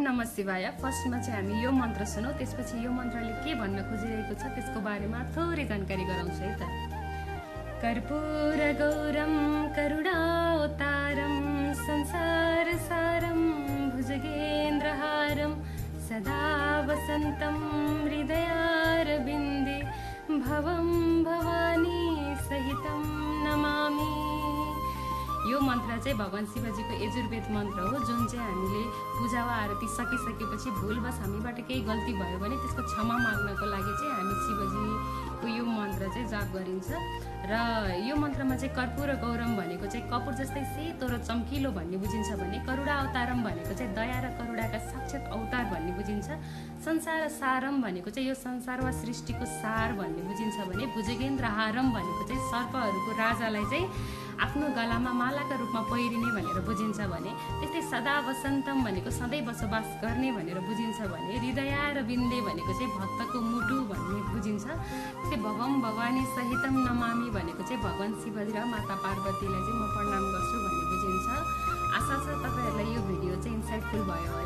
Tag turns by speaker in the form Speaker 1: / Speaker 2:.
Speaker 1: नमः शिवाय। फर्स्टमा चाहिँ हामी यो मन्त्र सुनौँ, त्यसपछि यो मन्त्रले के भन्न खोजिरहेको छ त्यसको बारेमा थोरै जानकारी गराउँछु है त। कर्पूर गौरम करुणावतारम संसार सारम भुजगेन्द्रहारम सदा वसन्तं हृदयारविन्दे भवं भवानी सहितं नमामि। यो मन्त्र चाहिँ भगवान शिवजीको यजुर्वेद मन्त्र हो, जुन चाहिँ हामीले पूजा वा आरती सकिसकेपछि भुलवश हामीबाट केही गल्ती भयो भने त्यसको क्षमा माग्नको लागि चाहिँ हामी शिवजीको यो मन्त्र चाहिँ जाप गरिन्छ। र यो मन्त्रमा चाहिँ कर्पूर गौरम भनेको चाहिँ कपुर जस्तै सेतो र चम्किलो भन्ने बुझिन्छ भने करुणा अवतारम भनेको चाहिँ दया र करुणाका साक्षात अवतार भन्ने बुझिन्छ। संसार सारम भनेको चाहिँ यो संसार वा सृष्टिको सार भन्ने बुझिन्छ भने भुजगेन्द्र हारम भनेको चाहिँ सर्पहरूको राजालाई चाहिँ आफ्नो गलामा मालाका रूपमा पहिरिने भनेर बुझिन्छ भने, त्यस्तै सदा वसन्तम भनेको सधैँ बसोबास गर्ने भनेर बुझिन्छ भने, हृदय र बिन्दे भनेको चाहिँ भक्तको मुटु भन्ने बुझिन्छ। त्यस्तै भवम भवानी सहितम नमामि भनेको चाहिँ भगवान शिवजी र माता पार्वतीलाई चाहिँ म प्रणाम गर्छु भन्ने बुझिन्छ। आशा छ तपाईँहरूलाई यो भिडियो चाहिँ इन्साइटफुल भयो